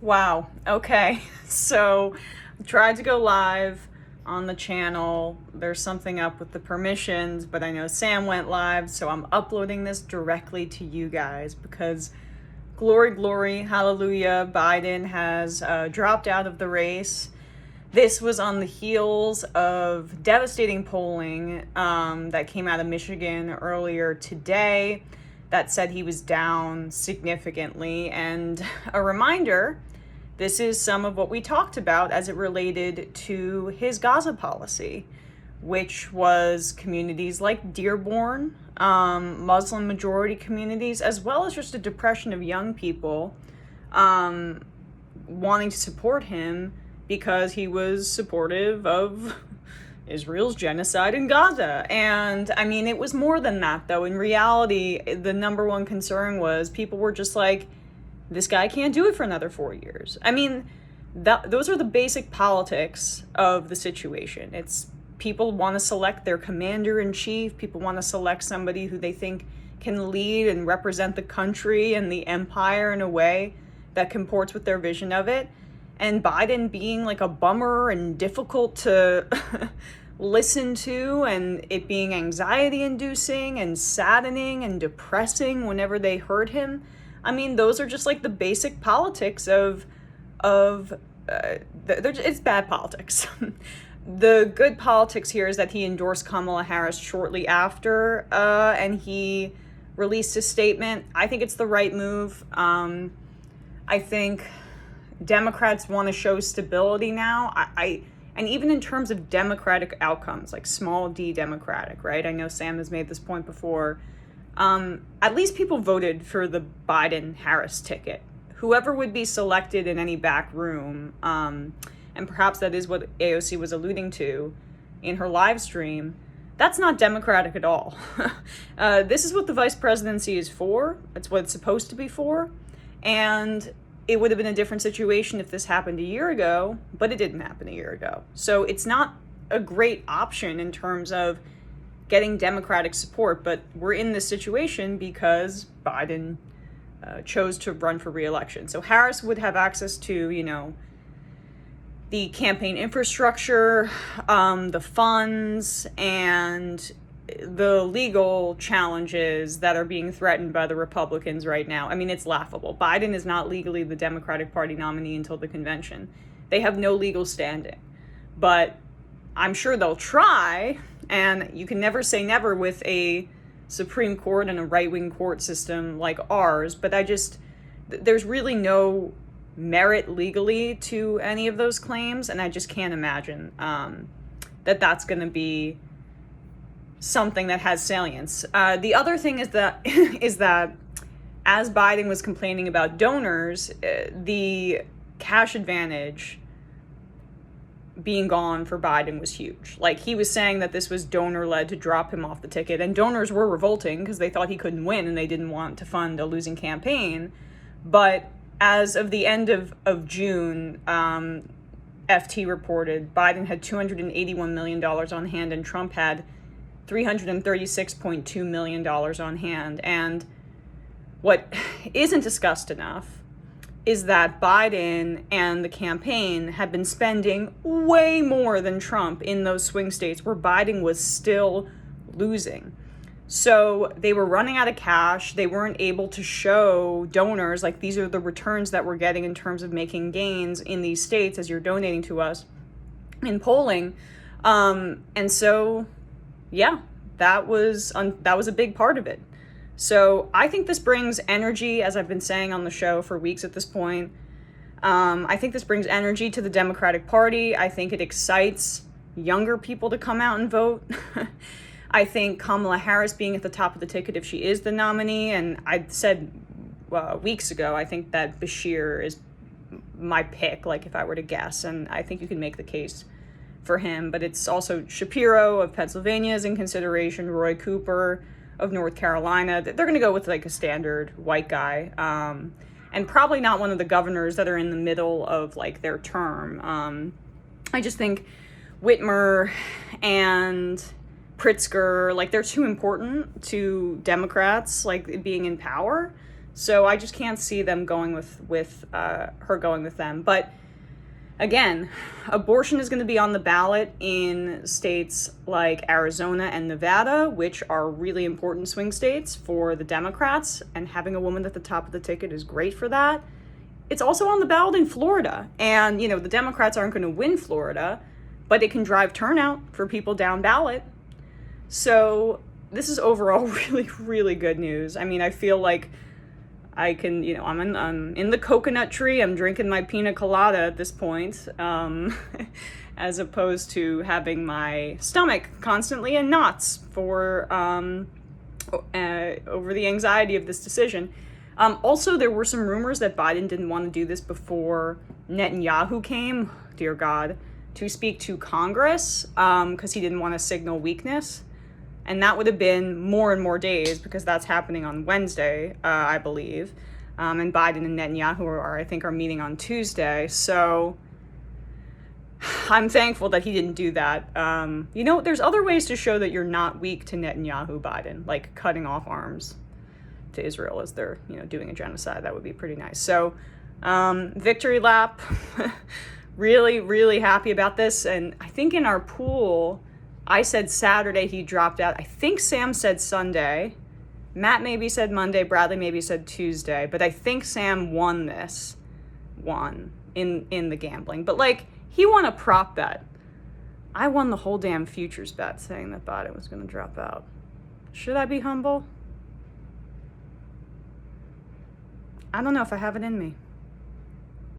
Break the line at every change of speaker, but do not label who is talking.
Wow. Okay. So tried to go live on the channel. There's something up with the permissions, but I know Sam went live, so I'm uploading this directly to you guys because glory, glory, hallelujah, Biden has dropped out of the race. This was on the heels of devastating polling that came out of Michigan earlier today that said he was down significantly. And a reminder, this is some of what we talked about as it related to his Gaza policy, which was communities like Dearborn, Muslim majority communities, as well as just a depression of young people wanting to support him because he was supportive of Israel's genocide in Gaza. And I mean, it was more than that, though. In reality, the number one concern was people were just like, this guy can't do it for another 4 years. I mean, those are the basic politics of the situation. It's people want to select their commander-in-chief. People want to select somebody who they think can lead and represent the country and the empire in a way that comports with their vision of it. And Biden being like a bummer and difficult to listen to, and it being anxiety-inducing and saddening and depressing whenever they heard him. I mean, those are just like the basic politics it's bad politics. The good politics here is that he endorsed Kamala Harris shortly after, and he released a statement. I think it's the right move. I think Democrats want to show stability now. And even in terms of Democratic outcomes, like small d Democratic, right? I know Sam has made this point before. At least people voted for the Biden-Harris ticket. Whoever would be selected in any back room, and perhaps that is what AOC was alluding to in her live stream, that's not Democratic at all. This is what the vice presidency is for. It's what it's supposed to be for. And it would have been a different situation if this happened a year ago, but it didn't happen a year ago. So it's not a great option in terms of getting Democratic support, but we're in this situation because Biden chose to run for re-election. So Harris would have access to, the campaign infrastructure, the funds, and the legal challenges that are being threatened by the Republicans right now. I mean, it's laughable. Biden is not legally the Democratic Party nominee until the convention. They have no legal standing. But I'm sure they'll try, and you can never say never with a Supreme Court and a right-wing court system like ours, but there's really no merit legally to any of those claims, and I just can't imagine that that's going to be something that has salience. The other thing is that as Biden was complaining about donors, the cash advantage being gone for Biden was huge. Like, he was saying that this was donor-led to drop him off the ticket, and donors were revolting because they thought he couldn't win and they didn't want to fund a losing campaign. But as of the end of June, FT reported Biden had $281 million on hand and Trump had $336.2 million on hand. And what isn't discussed enough is that Biden and the campaign had been spending way more than Trump in those swing states where Biden was still losing. So they were running out of cash. They weren't able to show donors, like, these are the returns that we're getting in terms of making gains in these states as you're donating to us in polling. And so, yeah, that was a big part of it. So I think this brings energy, as I've been saying on the show for weeks at this point. I think this brings energy to the Democratic Party. I think it excites younger people to come out and vote. I think Kamala Harris being at the top of the ticket, if she is the nominee, and I said weeks ago, I think that Bashir is my pick, like if I were to guess, and I think you can make the case for him. But it's also Shapiro of Pennsylvania is in consideration, Roy Cooper of North Carolina. They're going to go with like a standard white guy, and probably not one of the governors that are in the middle of like their term. I just think Whitmer and Pritzker, like, they're too important to Democrats, like, being in power, So I just can't see them going with her going with them. But again, abortion is going to be on the ballot in states like Arizona and Nevada, which are really important swing states for the Democrats, and having a woman at the top of the ticket is great for that. It's also on the ballot in Florida, and the Democrats aren't going to win Florida, but it can drive turnout for people down ballot. So this is overall really, really good news. I mean, I feel like I can, I'm in the coconut tree. I'm drinking my pina colada at this point, as opposed to having my stomach constantly in knots for over the anxiety of this decision. Also, there were some rumors that Biden didn't want to do this before Netanyahu came, dear God, to speak to Congress, because he didn't want to signal weakness. And that would have been more and more days, because that's happening on Wednesday, I believe. And Biden and Netanyahu I think, are meeting on Tuesday. So I'm thankful that he didn't do that. There's other ways to show that you're not weak to Netanyahu, Biden, like cutting off arms to Israel as they're, doing a genocide. That would be pretty nice. So victory lap. Really, really happy about this. And I think in our pool, I said Saturday, he dropped out. I think Sam said Sunday. Matt maybe said Monday. Bradley maybe said Tuesday. But I think Sam won this one in the gambling. But, he won a prop bet. I won the whole damn futures bet saying that Biden was going to drop out. Should I be humble? I don't know if I have it in me.